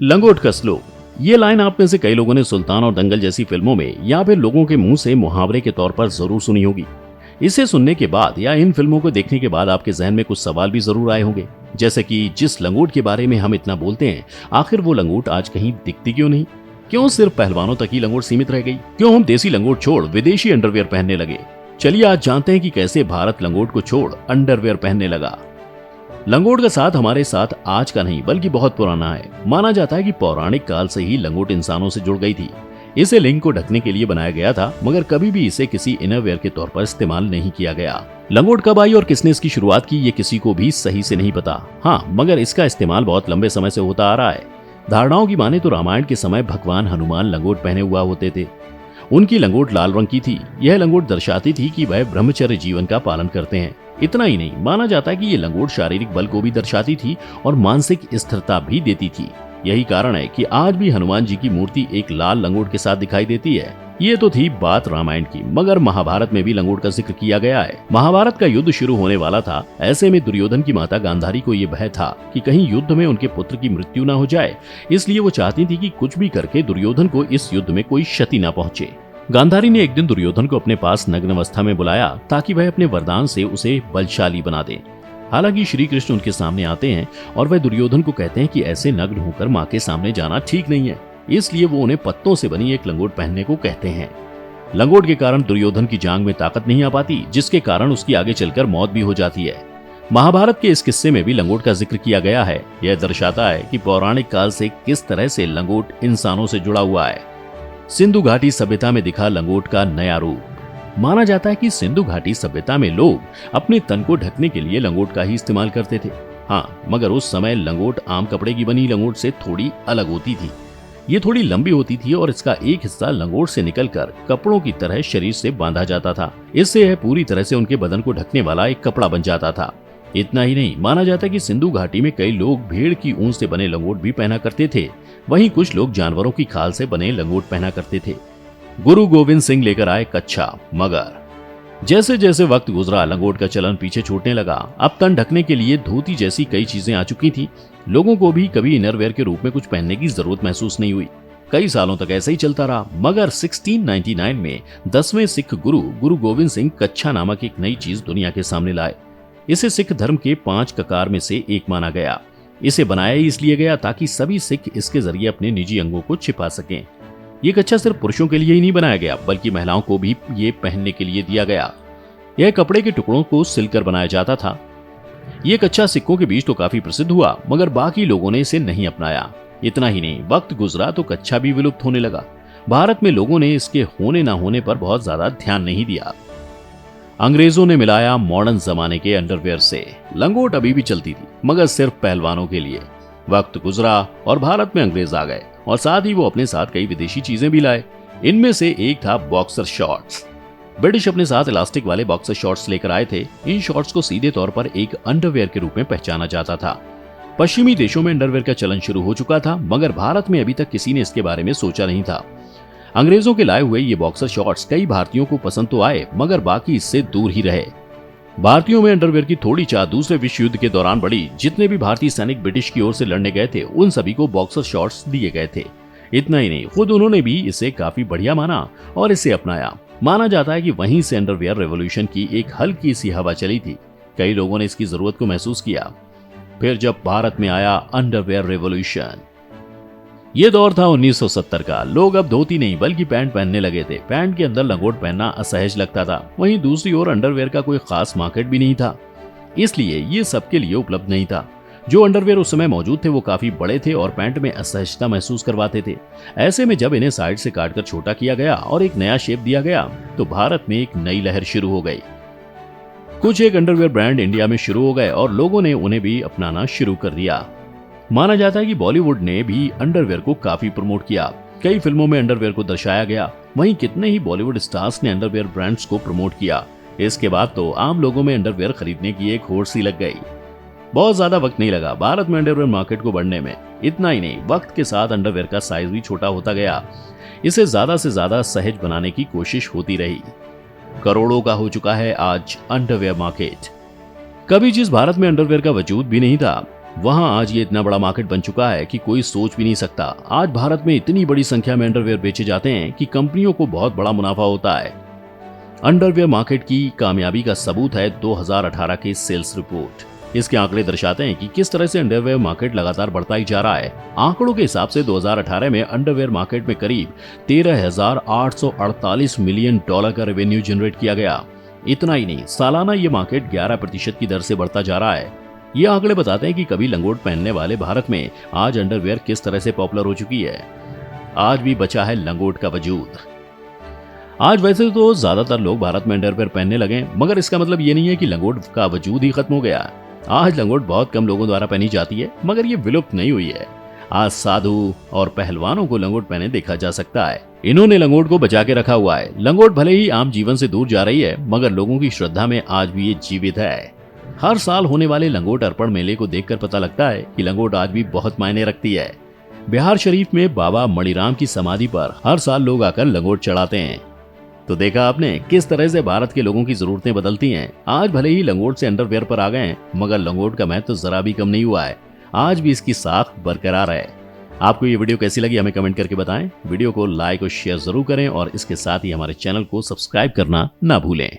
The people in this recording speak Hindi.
लंगोट कस लो। ये लाइन आप में से कई लोगों ने सुल्तान और दंगल जैसी फिल्मों में या फिर लोगों के मुंह से मुहावरे के तौर पर जरूर सुनी होगी। इसे सुनने के बाद या इन फिल्मों को देखने के बाद आपके जहन में कुछ सवाल भी जरूर आए होंगे, जैसे कि जिस लंगोट के बारे में हम इतना बोलते हैं, आखिर वो लंगोट आज कहीं दिखती क्यों नहीं? क्यों सिर्फ पहलवानों तक ही लंगोट सीमित रह गई? क्यों हम देसी लंगोट छोड़ विदेशी अंडरवियर पहनने लगे? चलिए आज जानते हैं कि कैसे भारत लंगोट को छोड़ अंडरवियर पहनने लगा। लंगोट का साथ हमारे साथ आज का नहीं बल्कि बहुत पुराना है। माना जाता है कि पौराणिक काल से ही लंगोट इंसानों से जुड़ गई थी। इसे लिंग को ढकने के लिए बनाया गया था, मगर कभी भी इसे किसी इनरवेयर के तौर पर इस्तेमाल नहीं किया गया। लंगोट कब आई और किसने इसकी शुरुआत की, ये किसी को भी सही से नहीं पता। हाँ, मगर इसका इस्तेमाल बहुत लंबे समय से होता आ रहा है। धारणाओं की माने तो रामायण के समय भगवान हनुमान लंगोट पहने हुआ होते थे। उनकी लंगोट लाल रंग की थी। यह लंगोट दर्शाती थी कि वह ब्रह्मचर्य जीवन का पालन करते हैं। इतना ही नहीं, माना जाता है कि ये लंगोट शारीरिक बल को भी दर्शाती थी और मानसिक स्थिरता भी देती थी। यही कारण है कि आज भी हनुमान जी की मूर्ति एक लाल लंगोट के साथ दिखाई देती है। ये तो थी बात रामायण की, मगर महाभारत में भी लंगोट का जिक्र किया गया है। महाभारत का युद्ध शुरू होने वाला था। ऐसे में दुर्योधन की माता गांधारी को ये भय था कि कहीं युद्ध में उनके पुत्र की मृत्यु न हो जाए, इसलिए वो चाहती थी कि कुछ भी करके दुर्योधन को इस युद्ध में कोई क्षति न पहुंचे। गांधारी ने एक दिन दुर्योधन को अपने पास नग्न अवस्था में बुलाया ताकि वह अपने वरदान से उसे बलशाली बना दे। हालांकि श्री कृष्ण उनके सामने आते हैं और वह दुर्योधन को कहते हैं कि ऐसे नग्न होकर मां के सामने जाना ठीक नहीं है, इसलिए वो उन्हें पत्तों से बनी एक लंगोट पहनने को कहते हैं। लंगोट के कारण दुर्योधन की जांग में ताकत नहीं आ पाती, जिसके कारण उसकी आगे चलकर मौत भी हो जाती है। महाभारत के इस किस्से में भी लंगोट का जिक्र किया गया है। यह दर्शाता है कि पौराणिक काल से किस तरह से लंगोट इंसानों से जुड़ा हुआ है। सिंधु घाटी सभ्यता में दिखा लंगोट का नया रूप। माना जाता है कि सिंधु घाटी सभ्यता में लोग अपने तन को ढकने के लिए लंगोट का ही इस्तेमाल करते थे। हाँ, मगर उस समय लंगोट आम कपड़े की बनी लंगोट से थोड़ी अलग होती थी। ये थोड़ी लंबी होती थी और इसका एक हिस्सा लंगोट से निकलकर कपड़ों की तरह शरीर से बांधा जाता था। इससे यह पूरी तरह से उनके बदन को ढकने वाला एक कपड़ा बन जाता था। इतना ही नहीं, माना जाता है कि सिंधु घाटी में कई लोग भेड़ की ऊन से बने लंगोट भी पहना करते थे। वहीं कुछ लोग जानवरों की खाल से बने लंगोट पहना करते थे। गुरु गोविंद सिंह लेकर आए कच्छा मगर। जैसे जैसे वक्त गुजरा, लंगोट का चलन पीछे छूटने लगा। अब तन ढकने के लिए धोती जैसी कई चीजें आ चुकी थी। लोगों को भी कभी इनरवेयर के रूप में कुछ पहनने की जरूरत महसूस नहीं हुई। कई सालों तक ऐसे ही चलता रहा, मगर 1699 में 10वें सिख गुरु गोविंद सिंह कच्छा नामक एक नई चीज दुनिया के सामने लाए। इसे सिख धर्म के 5 ककार में से एक माना गया। इसे बनाया इसलिए गया ताकि सभी सिख इसके जरिए अपने निजी अंगों को छिपा सकें। ये कच्छा सिर्फ पुरुषों के लिए ही नहीं बनाया गया, बल्कि महिलाओं को भी ये पहनने के लिए दिया गया। यह कपड़े के टुकड़ों को सिलकर बनाया जाता था। ये कच्छा सिखों के बीच तो काफी प्रसिद्ध हुआ, मगर बाकी लोगों ने इसे नहीं अपनाया। इतना ही नहीं, वक्त गुजरा तो कच्छा भी विलुप्त होने लगा। भारत में लोगों ने इसके होने ना होने पर बहुत ज्यादा ध्यान नहीं दिया। अंग्रेजों ने मिलाया मॉडर्न जमाने के अंडरवियर से। लंगोट अभी भी चलती थी, मगर सिर्फ पहलवानों के लिए। वक्त गुजरा और भारत में अंग्रेज आ गए और साथ ही वो अपने साथ कई विदेशी चीजें भी लाए। इनमें से एक था बॉक्सर शॉर्ट्स। ब्रिटिश अपने साथ इलास्टिक वाले बॉक्सर शॉर्ट्स लेकर आए थे। इन शॉर्ट्स को सीधे तौर पर एक अंडरवियर के रूप में पहचाना जाता था। पश्चिमी देशों में अंडरवियर का चलन शुरू हो चुका था, मगर भारत में अभी तक किसी ने इसके बारे में सोचा नहीं था। अंग्रेजों के लाए हुए ये बॉक्सर शॉर्ट्स कई भारतीयों को पसंद तो आए, मगर बाकी इससे दूर ही रहे। भारतीयों में अंडरवियर की थोड़ी चाह दूसरे विश्व युद्ध के दौरान बढ़ी। जितने भी भारतीय सैनिक ब्रिटिश की ओर से लड़ने गए थे, उन सभी को बॉक्सर शॉर्ट्स दिए गए थे। इतना ही नहीं, खुद उन्होंने भी इसे काफी बढ़िया माना और इसे अपनाया। माना जाता है कि वहीं से अंडरवियर रेवोल्यूशन की एक हल्की सी हवा चली थी। कई लोगों ने इसकी जरूरत को महसूस किया। फिर जब भारत में आया अंडरवियर रेवोल्यूशन। ये दौर था 1970 का। लोग अब धोती नहीं बल्कि पैंट पहनने लगे थे। पैंट के अंदर लंगोट पहनना असहज लगता था। वहीं दूसरी ओर अंडरवियर का कोई खास मार्केट भी नहीं था, इसलिए ये सबके लिए उपलब्ध नहीं था। जो अंडरवियर उस समय मौजूद थे वो काफी बड़े थे और पैंट में असहजता महसूस करवाते थे। ऐसे में जब इन्हें साइड से काटकर छोटा किया गया और एक नया शेप दिया गया, तो भारत में एक नई लहर शुरू हो गई। कुछ एक अंडरवियर ब्रांड इंडिया में शुरू हो गए और लोगों ने उन्हें भी अपनाना शुरू कर दिया। माना जाता है कि बॉलीवुड ने भी अंडरवियर को काफी प्रमोट किया। कई फिल्मों में अंडरवियर को दर्शाया गया। वहीं कितने ही बॉलीवुड स्टार्स ने अंडरवियर ब्रांड्स को प्रमोट किया। इसके बाद तो आम लोगों में अंडरवियर खरीदने की एक होड़ सी लग गई। बहुत ज्यादा वक्त नहीं लगा भारत में अंडरवियर मार्केट को बढ़ने में। इतना ही नहीं, वक्त के साथ अंडरवियर का साइज भी छोटा होता गया। इसे ज्यादा से ज्यादा सहज बनाने की कोशिश होती रही। करोड़ों का हो चुका है आज अंडरवियर मार्केट। कभी जिस भारत में अंडरवियर का वजूद भी नहीं था, वहां आज ये इतना बड़ा मार्केट बन चुका है कि कोई सोच भी नहीं सकता। आज भारत में इतनी बड़ी संख्या में अंडरवियर बेचे जाते हैं कि कंपनियों को बहुत बड़ा मुनाफा होता है। अंडरवियर मार्केट की कामयाबी का सबूत है 2018 की सेल्स रिपोर्ट। इसके आंकड़े दर्शाते हैं कि किस तरह से अंडरवियर मार्केट लगातार बढ़ता ही जा रहा है। आंकड़ों के हिसाब से 2018 में अंडरवियर मार्केट में करीब 13,848 मिलियन डॉलर का रेवेन्यू जनरेट किया गया। इतना ही नहीं, सालाना ये मार्केट 11% की दर से बढ़ता जा रहा है। ये आंकड़े बताते हैं कि कभी लंगोट पहनने वाले भारत में आज अंडरवियर किस तरह से पॉपुलर हो चुकी है। आज भी बचा है लंगोट का वजूद। आज वैसे तो ज्यादातर लोग भारत में अंडरवियर पहनने लगे, मगर इसका मतलब ये नहीं है कि लंगोट का वजूद ही खत्म हो गया। आज लंगोट बहुत कम लोगों द्वारा पहनी जाती है, मगर ये विलुप्त नहीं हुई है। आज साधु और पहलवानों को लंगोट पहने देखा जा सकता है। इन्होंने लंगोट को बचा के रखा हुआ है। लंगोट भले ही आम जीवन से दूर जा रही है, मगर लोगों की श्रद्धा में आज भी ये जीवित है। हर साल होने वाले लंगोट अर्पण मेले को देखकर पता लगता है कि लंगोट आज भी बहुत मायने रखती है। बिहार शरीफ में बाबा मणिराम की समाधि पर हर साल लोग आकर लंगोट चढ़ाते हैं। तो देखा आपने किस तरह से भारत के लोगों की जरूरतें बदलती हैं। आज भले ही लंगोट से अंडरवियर पर आ गए हैं, मगर लंगोट का महत्व तो जरा भी कम नहीं हुआ है। आज भी इसकी साख बरकरार है। आपको ये वीडियो कैसी लगी हमें कमेंट करके बताएं। वीडियो को लाइक और शेयर जरूर करें और इसके साथ ही हमारे चैनल को सब्सक्राइब करना ना भूलें।